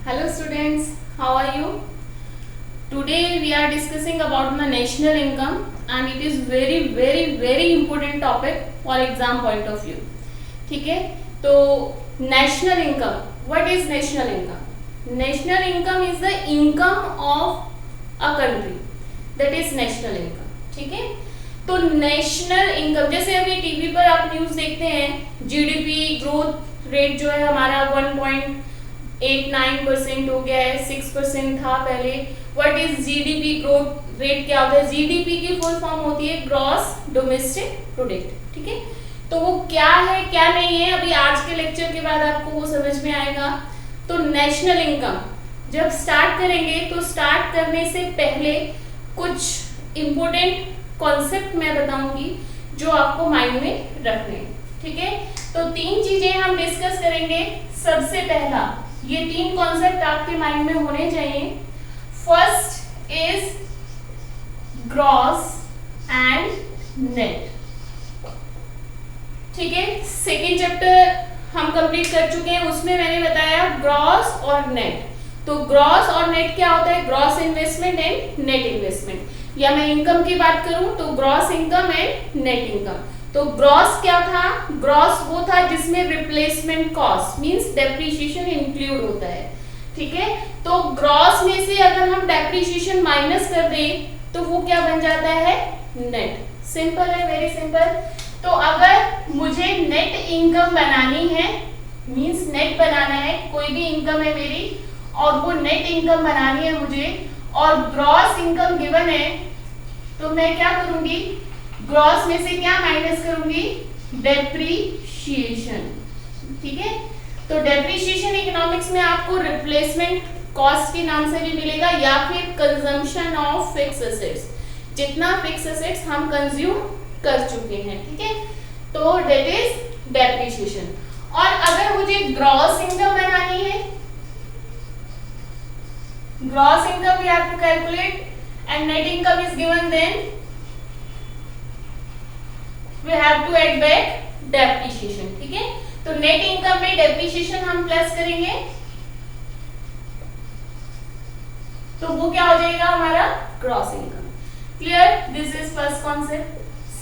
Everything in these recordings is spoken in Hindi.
Hello students, how are you? Today we are discussing about the national income and it is very important topic for exam point of view. ठीक है, तो national income, what is national income? National income is the income of a country, that is national income. ठीक है, तो नेशनल इनकम जैसे अभी टीवी पर आप न्यूज देखते हैं जीडीपी ग्रोथ रेट जो है हमारा 1.89% हो गया है, 6% था पहले. What is GDP growth rate क्या होता है? जीडीपी की फुल फॉर्म होती है ग्रॉस डोमेस्टिक प्रोडक्ट. ठीक है, तो वो क्या है क्या नहीं है अभी आज के लेक्चर के बाद आपको वो समझ में आएगा. तो नेशनल इनकम जब स्टार्ट करेंगे तो स्टार्ट करने से पहले कुछ इंपॉर्टेंट कॉन्सेप्ट मैं बताऊंगी जो आपको माइंड में रखने हैं. ठीक है, तो तीन चीजें हम डिस्कस करेंगे. सबसे पहला ये तीन कॉन्सेप्ट आपके माइंड में होने चाहिए. First is gross and net. ठीक है, सेकेंड चैप्टर हम कंप्लीट कर चुके हैं, उसमें मैंने बताया ग्रॉस और नेट. तो ग्रॉस और नेट क्या होता है? Gross investment and net investment. या मैं इनकम की बात करूं तो gross income and net income. तो ग्रॉस क्या था? ग्रॉस वो था जिसमें replacement cost means depreciation include होता है. ठीक है, तो ग्रॉस में से अगर हम डेप्रिसिएशन माइनस कर दें तो वो क्या बन जाता है? नेट. सिंपल है, वेरी सिंपल. तो अगर मुझे नेट इनकम बनानी है मींस नेट बनाना है, कोई भी इनकम है मेरी और वो नेट इनकम बनानी है मुझे और ग्रॉस इनकम गिवन है, तो मैं क्या करूंगी? ग्रॉस में से क्या माइनस करूंगी? डेप्रीशिएशन. ठीक है, तो डेप्रीशिएशन इकोनॉमिक्स में आपको रिप्लेसमेंट कॉस्ट के नाम से भी मिलेगा या फिर कंजम्पशन ऑफ फिक्स एसेट्स, जितना फिक्स एसेट्स हम कंज्यूम कर चुके हैं. ठीक है, तो दैट इज डेप्रीशिएशन. और अगर मुझे ग्रॉस इनकम बनानी है, gross income we have to calculate and net income is given, then we have to add back depreciation. ठीक है, तो net income में depreciation हम प्लस करेंगे तो वो क्या हो जाएगा हमारा? gross income. Clear? This is first concept.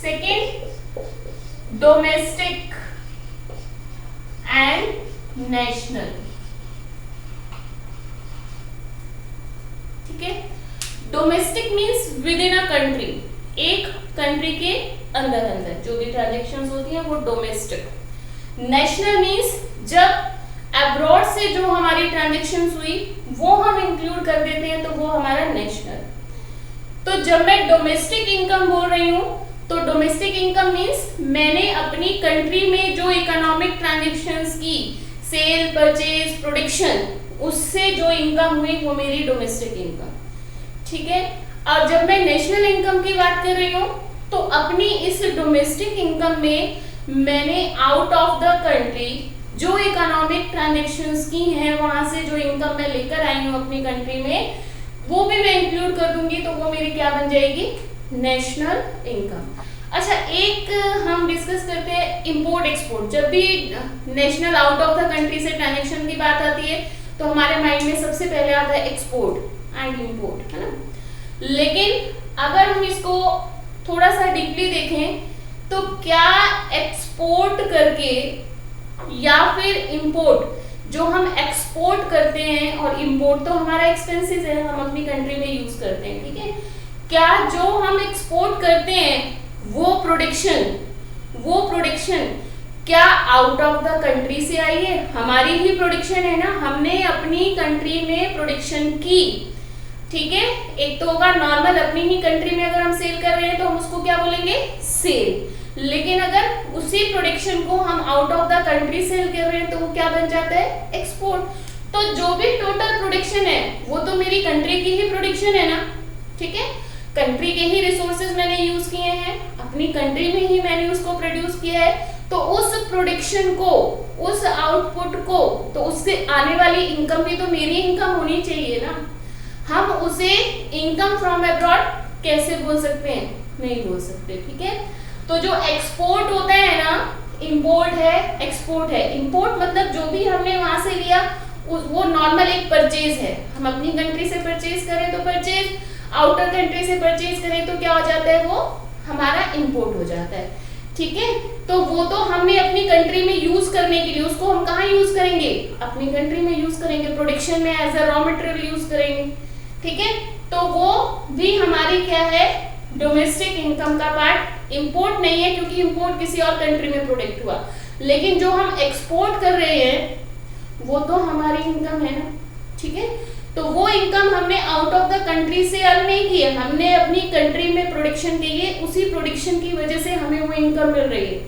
Second, domestic and national. ठीक है, domestic means with in a country, एक कंट्री के अंदर अंदर जो भी ट्रांजैक्शंस होती हैं वो डोमेस्टिक. नेशनल मींस जब अब्रॉड से जो हमारी ट्रांजैक्शंस हुई वो हम इंक्लूड कर देते हैं तो वो हमारा नेशनल. तो जब मैं डोमेस्टिक इनकम बोल रही हूं तो डोमेस्टिक इनकम मींस मैंने अपनी कंट्री में जो इकोनॉमिक ट्रांजैक्शंस की, सेल परचेज प्रोडक्शन, उससे जो इनकम हुई वो मेरी डोमेस्टिक इनकम. ठीक है, और जब मैं नेशनल इनकम की बात कर रही हूँ तो अपनी इस डोमेस्टिक इनकम में मैंने आउट ऑफ द कंट्री जो इकोनॉमिक ट्रांजैक्शंस की हैं वहां से जो इनकम मैं लेकर आई हूँ अपनी कंट्री में वो भी मैं इंक्लूड कर दूंगी तो वो मेरी क्या बन जाएगी? National income. अच्छा, एक हम डिस्कस करते हैं इंपोर्ट एक्सपोर्ट. जब भी national out of the country से ट्रांजैक्शन की बात आती है तो हमारे माइंड में सबसे पहले आता है एक्सपोर्ट एंड इंपोर्ट, है ना. लेकिन अगर हम इसको थोड़ा सा डीपली देखें तो क्या एक्सपोर्ट करके या फिर इंपोर्ट, जो हम एक्सपोर्ट करते हैं और इंपोर्ट तो हमारा एक्सपेंसेस है, हम अपनी कंट्री में यूज करते हैं. ठीक है, क्या जो हम एक्सपोर्ट करते हैं वो प्रोडक्शन क्या आउट ऑफ द कंट्री से आई है? हमारी ही प्रोडक्शन है ना, हमने अपनी कंट्री में प्रोडक्शन की. ठीक है, एक तो होगा नॉर्मल अपनी ही कंट्री में अगर हम सेल कर रहे हैं तो हम उसको क्या बोलेंगे? सेल. लेकिन अगर उसी प्रोडक्शन को हम out of the country sell कर रहे हैं तो वो क्या बन जाता है? एक्सपोर्ट. तो जो भी टोटल प्रोडक्शन है वो तो मेरी कंट्री की ही प्रोडक्शन है ना. ठीक है, कंट्री के ही रिसोर्सेज मैंने यूज किए हैं, अपनी कंट्री में ही मैंने उसको प्रोड्यूस किया है, तो उस प्रोडक्शन को, उस आउटपुट को, तो उससे आने वाली इनकम भी तो मेरी इनकम होनी चाहिए ना. हम उसे इनकम फ्रॉम अब्रॉड कैसे बोल सकते हैं? नहीं बोल सकते. ठीक है, तो जो एक्सपोर्ट होता है ना, इंपोर्ट है, एक्सपोर्ट है. इंपोर्ट मतलब जो भी हमने वहां से लिया वो नॉर्मल एक परचेज है, हम अपनी कंट्री से परचेज करें तो परचेज, आउटर कंट्री से परचेज करें तो क्या हो जाता है, वो हमारा इंपोर्ट हो जाता है, ठीक है। तो वो तो हमने अपनी कंट्री में यूज करने के लिए, उसको हम कहाँ यूज करेंगे, अपनी कंट्री में यूज करेंगे, प्रोडक्शन में as a raw material use करेंगे, ठीक है। तो वो भी हमारी क्या है, डोमेस्टिक इनकम का पार्ट, इंपोर्ट नहीं है क्योंकि इंपोर्ट किसी और कंट्री में प्रोडक्ट हुआ, लेकिन जो हम एक्सपोर्ट कर रहे हैं वो तो हमारी इनकम है ना, ठीक है। तो वो इनकम हमने आउट ऑफ द कंट्री से अर्न नहीं की है, हमने अपनी कंट्री में प्रोडक्शन के लिए, उसी प्रोडक्शन की वजह से हमें वो इनकम मिल रही है।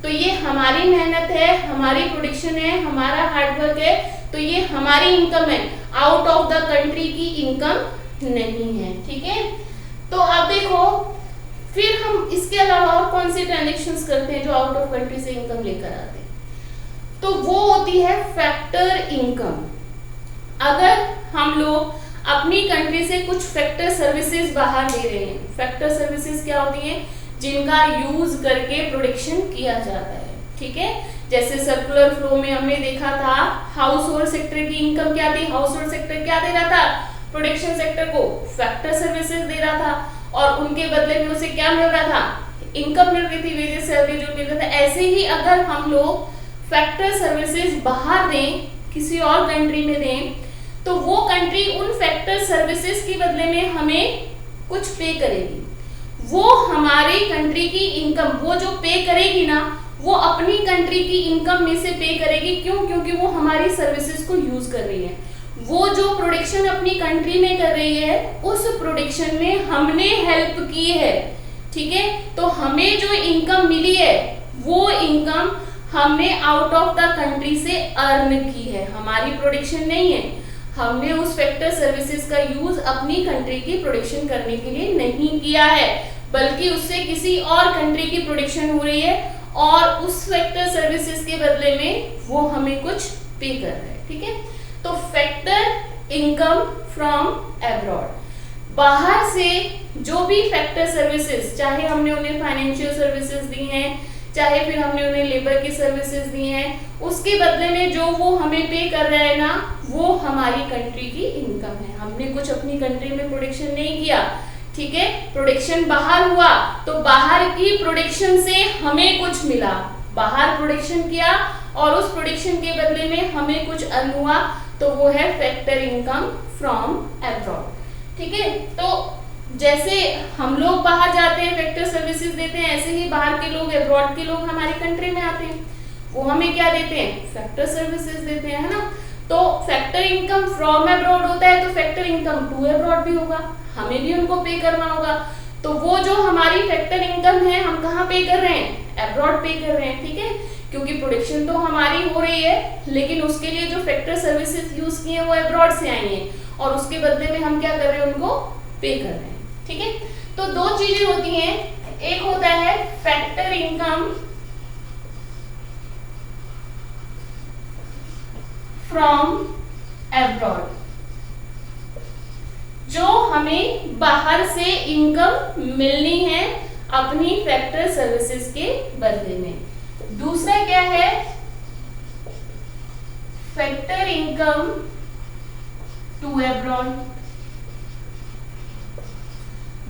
तो ये हमारी मेहनत है, हमारी प्रोडक्शन है, हमारा हार्डवर्क है, तो ये हमारी इनकम है, आउट ऑफ द कंट्री की इनकम नहीं है, ठीक है। तो अब देखो फिर हम इसके अलावा और कौन से ट्रांजेक्शन्स करते हैं जो आउट ऑफ कंट्री से इनकम लेकर आते हैं, तो वो होती है फैक्टर इनकम। अगर हम लोग अपनी कंट्री से कुछ फैक्टर सर्विसेज बाहर दे रहे हैं, फैक्टर सर्विसेज क्या होती हैं, जिनका यूज करके प्रोडक्शन किया जाता है, ठीक है। जैसे सर्कुलर फ्लो में हमने देखा था, हाउस होल्ड सेक्टर की इनकम क्या थी, हाउस होल्ड सेक्टर क्या दे रहा था, प्रोडक्शन सेक्टर को फैक्टर सर्विसेज दे रहा था, और उनके बदले में उसे क्या मिल रहा था, इनकम मिल रही थी, वेजेस सैलरी जो मिल रहा था। ऐसे ही अगर हम लोग फैक्टर सर्विसेज बाहर दें, किसी और कंट्री में दें, तो वो कंट्री उन फैक्टर सर्विसेज के बदले में हमें कुछ पे करेगी, वो हमारी कंट्री की इनकम, वो जो पे करेगी ना, वो अपनी कंट्री की इनकम में से पे करेगी। क्यों? क्योंकि वो हमारी सर्विसेज को यूज कर रही है, वो जो प्रोडक्शन अपनी कंट्री में कर रही है, उस प्रोडक्शन में हमने हेल्प की है, ठीक है। तो हमें जो इनकम मिली है, वो इनकम हमने आउट ऑफ द कंट्री से अर्न की है, हमारी प्रोडक्शन नहीं है, हमने उस फैक्टर सर्विसेज का यूज अपनी कंट्री की प्रोडक्शन करने के लिए नहीं किया है, बल्कि उससे किसी और कंट्री की प्रोडक्शन हो रही है, और उस फैक्टर सर्विसेज के बदले में वो हमें कुछ पे कर रहा है, ठीक है। तो फैक्टर इनकम फ्रॉम अब्रॉड, बाहर से जो भी फैक्टर सर्विसेज, चाहे हमने उन्हें फाइनेंशियल सर्विसेज दी हैं, चाहे फिर हमने उन्हें लेबर की सर्विसेज दी हैं, उसके बदले में जो वो हमें पे कर रहा है ना, वो हमारी कंट्री की इनकम है। हमने कुछ अपनी कंट्री में प्रोडक्शन नहीं किया, ठीक है, प्रोडक्शन बाहर हुआ, तो बाहर की प्रोडक्शन से हमें कुछ मिला, बाहर प्रोडक्शन किया और उस प्रोडक्शन के बदले में हमें कुछ अर्न हुआ, तो वो है फैक्टर इनकम फ्रॉम अब्रॉड, ठीक है। तो जैसे हम लोग बाहर जाते हैं, फैक्टर सर्विसेज देते हैं, ऐसे ही बाहर के लोग, अब्रॉड के लोग हमारी कंट्री में आते हैं, वो हमें क्या देते हैं, फैक्टर सर्विसेज देते हैं, है ना। तो फैक्टर इनकम फ्रॉम अब्रॉड होता है, तो फैक्टर इनकम टू अब्रॉड भी होगा, हमें भी उनको पे करना होगा। तो वो जो हमारी फैक्टर इनकम है, हम कहाँ पे कर रहे हैं, अब्रॉड पे कर रहे हैं, ठीक है, क्योंकि प्रोडक्शन तो हमारी हो रही है, लेकिन उसके लिए जो फैक्टर सर्विसेज यूज किए वो अब्रॉड से आई हैं, और उसके बदले में हम क्या कर रहे हैं, उनको पे कर रहे हैं, ठीक है। तो दो चीजें होती हैं, एक होता है फैक्टर इनकम फ्रॉम अब्रॉड, जो हमें बाहर से इनकम मिलनी है अपनी फैक्टर सर्विसेज के बदले में। दूसरा क्या है, फैक्टर इनकम टू अब्रॉड,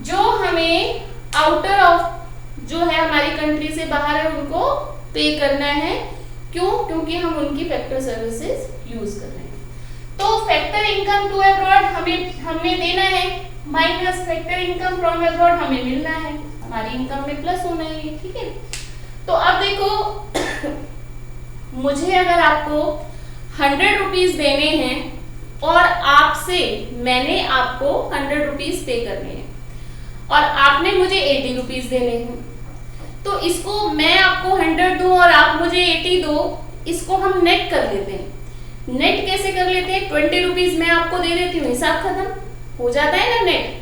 जो हमें आउटर ऑफ, जो है हमारी कंट्री से बाहर है, उनको पे करना है। क्यों? क्योंकि हम उनकी फैक्टर सर्विसेज यूज कर रहे हैं। तो फैक्टर इनकम टू अब्रॉड हमें देना है, minus factor income from abroad हमें मिलना है, हमारी इनकम में प्लस होना है, ठीक है। तो अब देखो मुझे अगर आपको 100 रुपीज देने हैं और आपसे मैंने आपको 100 रुपीज पे करने हैं और आपने मुझे 80 रुपीज देने हैं, तो इसको मैं आपको 100 दूं और आप मुझे 80 दो, इसको हम नेट कर लेते हैं। नेट कैसे कर लेते हैं, 20 रुपीज मैं आपको दे देती हूँ, हिसाब खत्म हो जाता है ना नेट।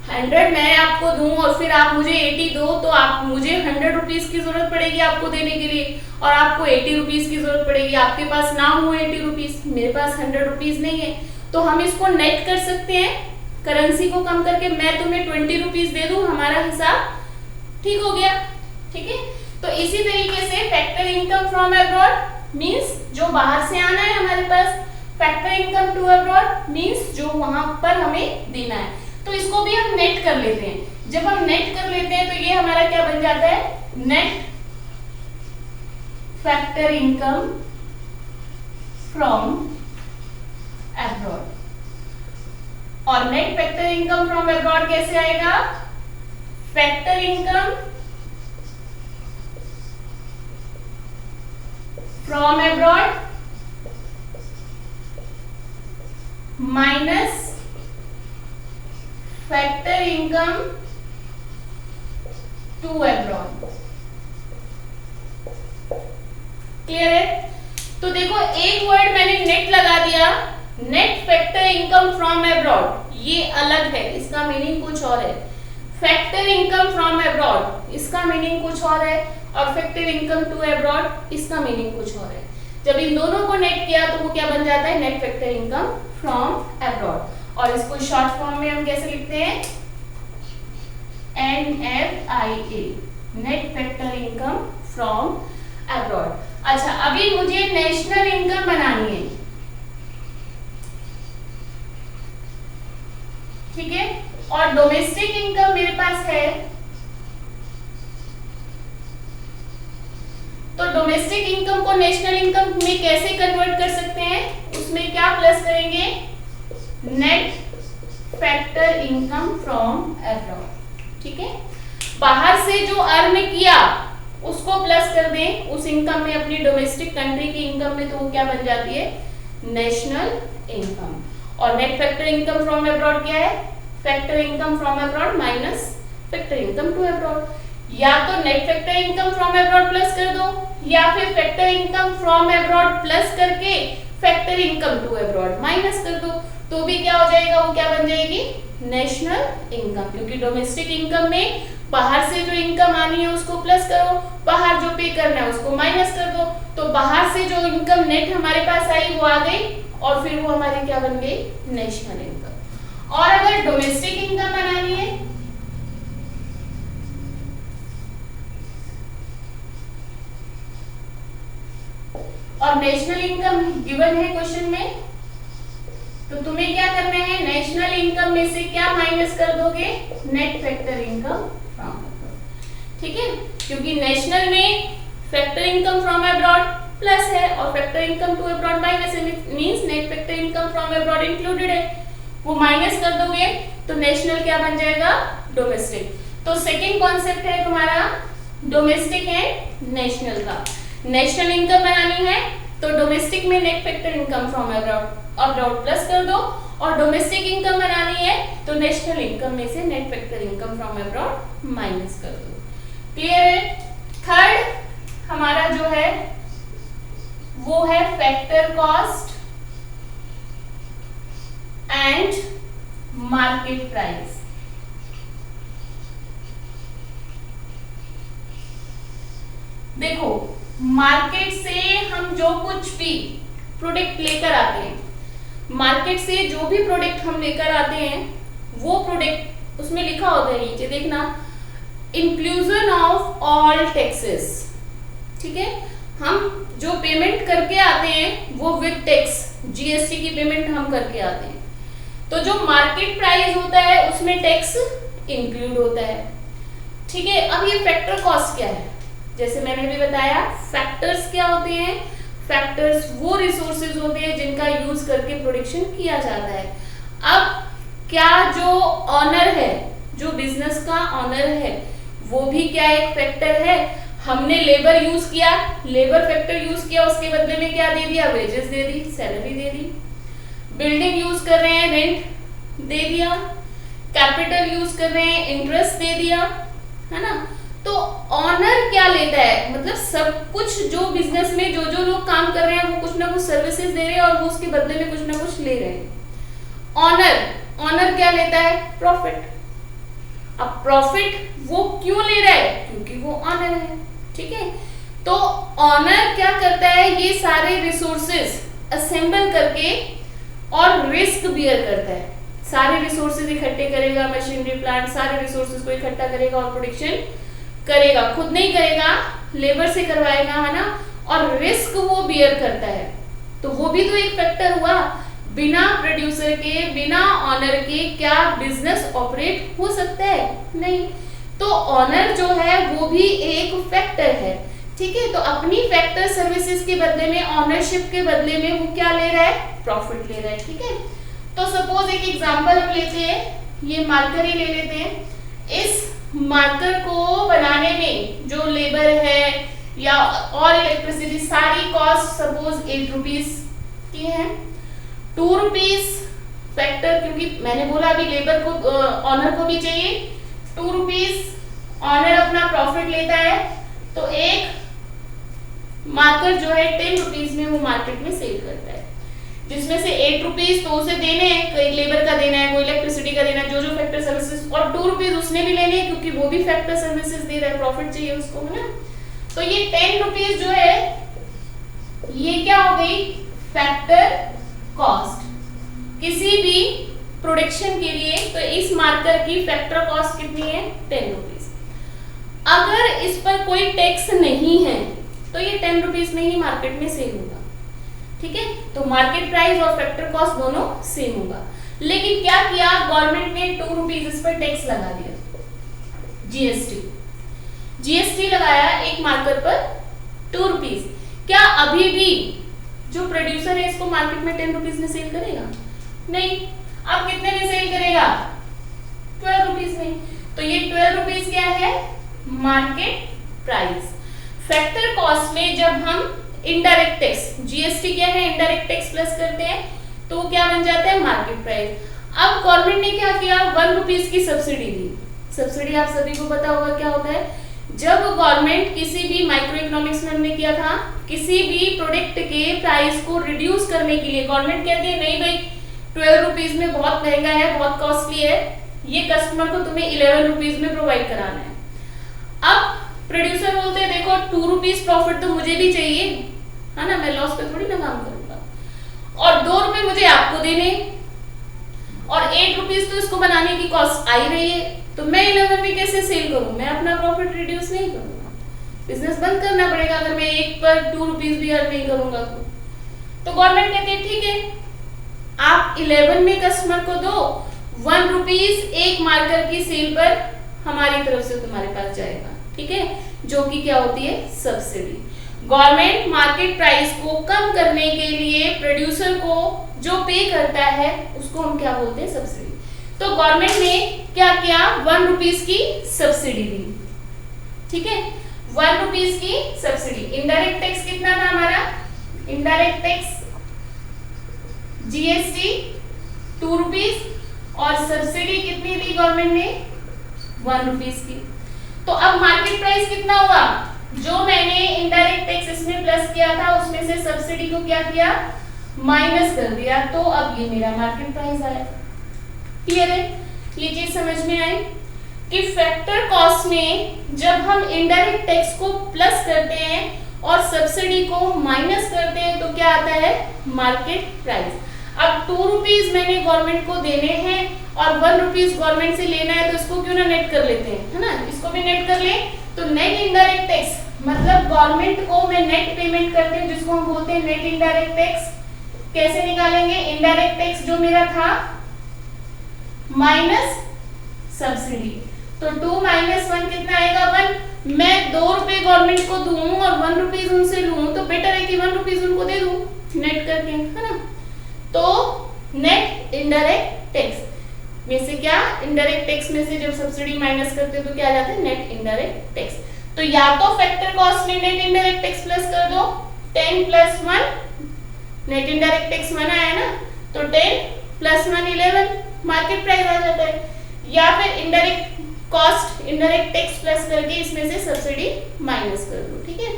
100 मैं आपको दूं और फिर आप मुझे 80 दो, तो आप मुझे 100 रुपीज की जरूरत पड़ेगी आपको देने के लिए, और आपको 80 रुपीज की जरूरत पड़ेगी। आपके पास ना हो 80 रुपीज, मेरे पास 100 रुपीज नहीं है, तो हम इसको नेट कर सकते हैं, करेंसी को कम करके मैं तुम्हें 20 रुपीज दे दूं, हमारा हिसाब ठीक हो गया, ठीक है। तो इसी तरीके से factor income from abroad means जो बाहर से आना है हमारे पास, factor income to abroad means जो वहां पर हमें देना है, तो इसको भी हम नेट कर लेते हैं। जब हम नेट कर लेते हैं तो ये हमारा क्या बन जाता है, net factor income from abroad. और net factor income from abroad कैसे आएगा, factor income from abroad minus factor income to abroad. Clear है? तो देखो एक वर्ड मैंने नेट लगा दिया, net factor income from abroad, ये अलग है, इसका मीनिंग कुछ और है। फैक्टर इनकम फ्रॉम अब्रॉड इसका मीनिंग कुछ और है, और फैक्टर इनकम टू अब्रॉड इसका मीनिंग कुछ और है। जब इन दोनों को नेट किया तो वो क्या बन जाता है, net factor income from abroad. और इसको शॉर्ट फॉर्म में हम कैसे लिखते हैं, NFIA, net factor income from abroad. अच्छा, अभी मुझे नेशनल इनकम बनानी है, ठीक है, और डोमेस्टिक इनकम मेरे पास है। तो डोमेस्टिक इनकम को नेशनल इनकम में कैसे कन्वर्ट कर सकते हैं, उसमें क्या प्लस करेंगे, net factor income from abroad. ठीक है, बाहर से जो अर्न किया उसको प्लस कर दें उस इनकम में, अपनी डोमेस्टिक कंट्री की इनकम में, तो वो क्या बन जाती है, नेशनल इनकम। और net factor income from abroad क्या है, factor income from abroad minus factor income to abroad. या तो net factor income from abroad plus कर दो, या फिर factor income from abroad plus करके factor income to abroad minus कर दो, तो भी क्या हो जाएगा, वो क्या बन जाएगी, नेशनल इनकम। क्योंकि डोमेस्टिक इनकम में बाहर से जो इनकम आनी है उसको प्लस करो, बाहर जो पे करना है उसको माइनस कर दो, तो बाहर से जो इनकम नेट हमारे पास आई वो आ गई, और फिर वो हमारी क्या बन गई, नेशनल इनकम। और अगर डोमेस्टिक इनकम बनानी है, और नेशनल इनकम गिवन है क्वेश्चन में, तो तुम्हें क्या करना है, नेशनल इनकम में से क्या माइनस कर दोगे, net factor income from abroad. ठीक है, क्योंकि नेशनल में factor income from abroad plus है और factor income to abroad minus है, means net factor income from abroad included है, वो माइनस कर दोगे तो नेशनल क्या बन जाएगा, डोमेस्टिक। तो सेकंड कॉन्सेप्ट है तुम्हारा डोमेस्टिक एंड नेशनल का। नेशनल इनकम बनानी है तो डोमेस्टिक में net factor income from abroad plus कर दो, और डोमेस्टिक इनकम बनानी है तो नेशनल इनकम में से net factor income from abroad minus कर दो। क्लियर है? थर्ड हमारा जो है वो है factor cost and market price. देखो, मार्केट से हम जो कुछ भी प्रोडक्ट लेकर आते हैं, मार्केट से जो भी प्रोडक्ट हम लेकर आते हैं, वो प्रोडक्ट उसमें लिखा होता है नीचे, देखना, इंक्लूजन ऑफ ऑल टैक्सेस। ठीक है, हम जो पेमेंट करके आते हैं वो विद टैक्स, जीएसटी की पेमेंट हम करके आते हैं, तो जो मार्केट प्राइस होता है उसमें टैक्स इंक्लूड होता है। ठीक है, अब ये फैक्टर कॉस्ट क्या है, जैसे मैंने भी बताया, फैक्टर्स क्या होते हैं, फैक्टर्स वो रिसोर्सेज होते हैं जिनका यूज करके प्रोडक्शन किया जाता है। अब क्या जो ऑनर है, जो बिजनेस का ऑनर है, वो भी क्या एक फैक्टर है। हमने लेबर यूज किया, लेबर फैक्टर यूज किया, उसके बदले में क्या दे दिया, वेजेस दे दी, सैलरी दे दी। बिल्डिंग यूज कर रहे हैं, रेंट दे दिया। कैपिटल यूज कर रहे हैं, इंटरेस्ट दे दिया, है ना। तो ऑनर क्या लेता है, मतलब सब कुछ जो बिजनेस में जो जो लोग काम कर रहे हैं वो कुछ ना कुछ सर्विसेज दे रहे हैं और वो उसके बदले में कुछ ना कुछ ले रहे हैं। ऑनर क्या लेता है, प्रॉफिट। अब प्रॉफिट वो क्यों ले रहा है, क्योंकि वो ऑनर है। ठीक है, तो ऑनर क्या करता है, ये सारे रिसोर्सेज असेंबल करके और रिस्क बियर करता है। सारे रिसोर्सेज इकट्ठे करेगा, मशीनरी प्लांट, सारे रिसोर्सेज को इकट्ठा करेगा और प्रोडक्शन करेगा। खुद नहीं करेगा, लेबर से करवाएगा, है ना, और रिस्क वो बियर करता है। तो वो भी तो एक फैक्टर हुआ। बिना प्रोड्यूसर के, बिना ऑनर के क्या बिजनेस ऑपरेट हो सकता है? नहीं। तो ऑनर जो है वो भी एक फैक्टर है, ठीक है। तो अपनी फैक्टर सर्विसेज के बदले में, ऑनरशिप के बदले में वो क्या ले रहा है? प्रॉफिट ले रहा है, ठीक है। तो सपोज एक एग्जांपल हम लेते हैं, ये मार्कर ही ले लेते हैं। इस मार्कर को बनाने में जो लेबर है या और इलेक्ट्रिसिटी, सारी कॉस्ट सपोज 8 रुपीज की है। 2 रुपीज फैक्टर, क्योंकि मैंने बोला अभी लेबर को, ऑनर को भी चाहिए। 2 रुपीज ऑनर अपना प्रॉफिट लेता है, तो एक मार्कर जो है 10 रुपीज में वो मार्केट में सेल करता है, जिसमें से 8 रुपीज तो उसे देने हैं, कोई लेबर का देना है, कोई इलेक्ट्रिसिटी का देना है, जो जो फैक्टर सर्विसेज, और 2 रुपीज उसने भी लेने हैं क्योंकि वो भी फैक्टर सर्विसेज दे रहा है, प्रॉफिट चाहिए उसको, है ना। तो ये 10 रुपीज जो है ये क्या हो गई? Factor cost. किसी भी प्रोडक्शन के लिए तो इस मार्कर की फैक्टर कॉस्ट कितनी है? 10 रुपीज। अगर इस पर कोई टैक्स नहीं है तो ये 10 रुपीज में ही मार्केट में सेल होगा, ठीक है। तो मार्केट प्राइस और फैक्टर कॉस्ट दोनों सेम होगा। लेकिन क्या किया गवर्नमेंट ने? 2 रुपीज इस पर टैक्स लगा दिया, जीएसटी लगाया एक मार्कर पर 2 रुपीज। क्या अभी भी जो प्रोड्यूसर है इसको मार्केट में 10 रुपीज में सेल करेगा? नहीं। अब कितने में सेल करेगा? 12 रुपीज में। तो ये 12 रुपीज क्या है? Market price. फैक्टर कॉस्ट में जब हम इनडायरेक्ट टैक्स, जीएसटी क्या है? इनडायरेक्ट टैक्स प्लस करते हैं तो क्या बन जाता है? Market price. अब गवर्नमेंट ने क्या किया? 1 रुपीज की सब्सिडी दी। सब्सिडी आप सभी को पता होगा क्या होता है। जब गवर्नमेंट किसी भी, माइक्रो इकोनॉमिक्स में हमने किया था, किसी भी प्रोडक्ट के प्राइस को रिड्यूस करने के लिए गवर्नमेंट कहती है नहीं भाई 12 रुपीज में बहुत महंगा है, बहुत कॉस्टली है, ये कस्टमर को तुम्हें 11 रुपीज में प्रोवाइड कराना है। अब प्रोड्यूसर बोलते हैं देखो 2 रुपीज प्रॉफिट तो मुझे भी चाहिए, है ना, मैं लॉस पे थोड़ी ना काम करूंगा, और 2 रुपए मुझे आपको देने, और 8 रुपीज तो इसको बनाने की कॉस्ट आई रही है, तो मैं 11 में कैसे सेल करूं? मैं अपना प्रॉफिट रिड्यूस नहीं करूंगा, बिजनेस बंद करना पड़ेगा अगर मैं एक पर 2 रुपीज भी अर्न नहीं करूंगा तो गवर्नमेंट कहती है ठीक है आप 11 में कस्टमर को दो, 1 रुपीज एक मार्कर की सेल पर हमारी तरफ से तुम्हारे पास जाएगा, ठीक है, जो कि क्या होती है? सब्सिडी। गवर्नमेंट मार्केट प्राइस को कम करने के लिए प्रोड्यूसर को जो पे करता है उसको हम क्या बोलते हैं? सब्सिडी। तो गवर्नमेंट ने क्या किया? 1 रुपीज की सब्सिडी दी, ठीक है, 1 रुपीज की सब्सिडी। इनडायरेक्ट टैक्स कितना था हमारा? इनडायरेक्ट टैक्स जीएसटी 2 रुपीज, और सब्सिडी कितनी दी गवर्नमेंट ने? 1 रुपीज की। तो अब मार्केट प्राइस कितना हुआ? जो मैंने इनडायरेक्ट टैक्स इसमें प्लस किया था उसमें से सब्सिडी को क्या किया? माइनस कर दिया, तो अब ये मेरा मार्केट प्राइस आया। क्लियर है? ये चीज समझ में आई कि फैक्टर कॉस्ट में जब हम इनडायरेक्ट टैक्स को प्लस करते हैं और सब्सिडी को माइनस करते हैं तो क्या आता है? Market price. अब 2 रुपीज मैंने गवर्नमेंट को देने हैं और 1 रुपीज गवर्नमेंट से लेना है, तो इसको क्यों ना नेट कर लेते हैं, है ना, इसको भी नेट कर ले। तो नेट इनडायरेक्ट टैक्स मतलब गवर्नमेंट को मैं नेट पेमेंट करती हूँ, जिसको हम बोलते हैं नेट इनडायरेक्ट टैक्स। कैसे निकालेंगे? इनडायरेक्ट टैक्स जो मेरा था माइनस सब्सिडी, तो 2 माइनस 1 कितना आएगा? 1। मैं 2 रुपए गवर्नमेंट को दूं और 1 रुपीज उनसे लूं तो बेटर है कि 1 रुपीज उनको दे दूं नेट करके, है ना। तो नेट इनडायरेक्ट टैक्स में से क्या? इनडायरेक्ट टैक्स में से जब सब्सिडी माइनस करते हो तो क्या आ जाता है? Net indirect tax. तो या तो फैक्टर कॉस्ट में नेट इनडायरेक्ट टैक्स प्लस कर दो, 10 प्लस 1 नेट इनडायरेक्ट टैक्स 1 आया ना, तो 10 प्लस 1 11 मार्केट प्राइस आ जाता है। या फिर indirect cost indirect tax plus करके इसमें से सब्सिडी माइनस कर दो, ठीक है।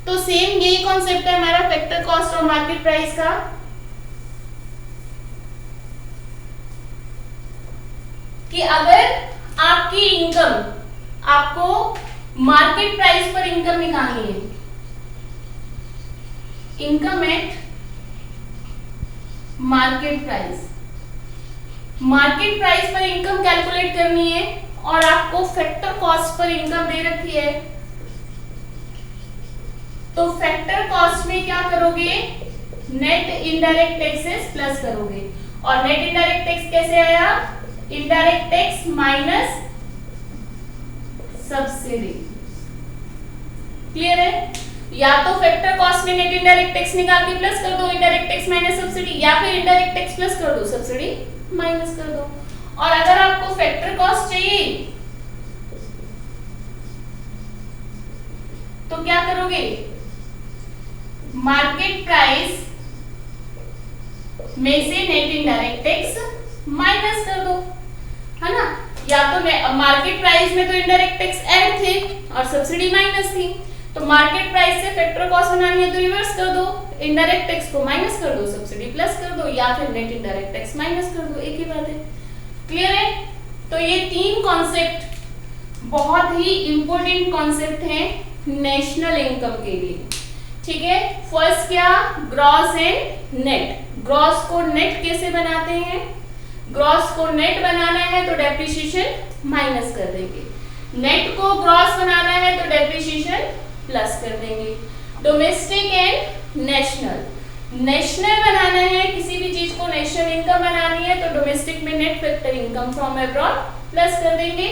तो सेम यही कॉन्सेप्ट है हमारा फैक्टर कॉस्ट और मार्केट प्राइस का, कि अगर आपकी इनकम, आपको मार्केट प्राइस पर इनकम निकालनी है, income eight market price, market price पर इनकम कैलकुलेट करनी है और आपको फैक्टर कॉस्ट पर इनकम दे रखी है, तो फैक्टर कॉस्ट में क्या करोगे? नेट इनडायरेक्ट टैक्सेस प्लस करोगे, और नेट इनडायरेक्ट टैक्स कैसे आया, indirect tax minus subsidy. Clear है? या तो फैक्टर कॉस्ट में नेट इनडायरेक्ट टैक्स निकाल के प्लस कर दो इनडायरेक्ट टैक्स माइनस सब्सिडी, या फिर इनडायरेक्ट टैक्स प्लस कर दो सब्सिडी माइनस कर दो। और अगर आपको फैक्टर कॉस्ट चाहिए तो क्या करोगे, मार्केट प्राइस में से नेट इनडायरेक्ट टैक्स माइनस कर दो, है ना। या तो मार्केट प्राइस में तो इनडायरेक्ट टैक्स ऐड थे और सब्सिडी माइनस थी, तो मार्केट प्राइस से फैक्टर कॉस्ट बनानी है तो रिवर्स कर दो, इनडायरेक्ट टैक्स को माइनस कर दो, सब्सिडी प्लस कर दो, या फिर नेट इनडायरेक्ट टैक्स माइनस कर दो, एक ही बात है। क्लियर है? तो ये तीन कॉन्सेप्ट बहुत ही इंपॉर्टेंट कॉन्सेप्ट हैं नेशनल इनकम के लिए, ठीक है। फर्स्ट क्या, ग्रॉस एंड नेट। ग्रॉस को नेट कैसे बनाते हैं, ग्रॉस को नेट बनाना है तो डेप्रिसिएशन माइनस कर देंगे, नेट को ग्रॉस बनाना है तो डेप्रिसिएशन प्लस कर देंगे। डोमेस्टिक एंड नेशनल, नेशनल बनाना है, किसी भी चीज को नेशनल इनकम बनानी है तो डोमेस्टिक में net factor income from abroad plus कर देंगे,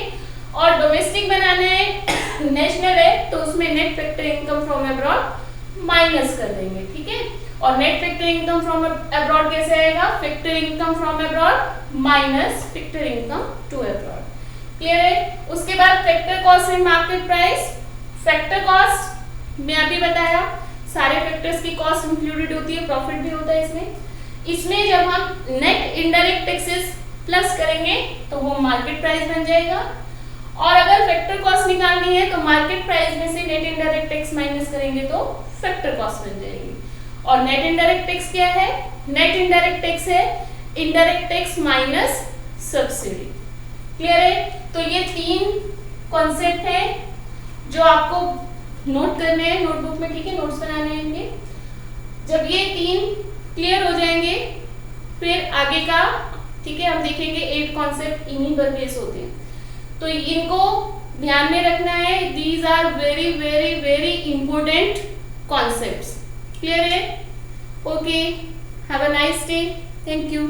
और डोमेस्टिक बनाना है नेशनल है तो उसमें net factor income from abroad minus कर देंगे, ठीक है। और net factor income from abroad कैसे आएगा, factor income from abroad minus factor income to abroad. Clear है? उसके बाद factor cost and market price. Factor cost मैं अभी बताया, सारे फैक्टर्स की कॉस्ट इंक्लूडेड होती है, प्रॉफिट भी होता है इसमें जब हम नेट इनडायरेक्ट टैक्सेस प्लस करेंगे तो वो मार्केट प्राइस बन जाएगा, और अगर फैक्टर कॉस्ट निकालनी है तो मार्केट प्राइस में से नेट इनडायरेक्ट टैक्स माइनस करेंगे तो फैक्टर कॉस्ट बन जाएगी। और नेट इनडायरेक्ट टैक्स क्या है, नेट इनडायरेक्ट टैक्स है indirect tax minus subsidy. Clear है? तो ये तीन कॉन्सेप्ट है जो आपको नोट करने हैं नोटबुक में, ठीक है, नोट्स बनाने हैं इनके। जब ये तीन क्लियर हो जाएंगे फिर आगे का, ठीक है, हम देखेंगे 8 कॉन्सेप्ट इन्हीं पर बेस होते हैं, तो इनको ध्यान में रखना है। These are very very very important concepts. Clear है? Okay, have a nice day, thank you.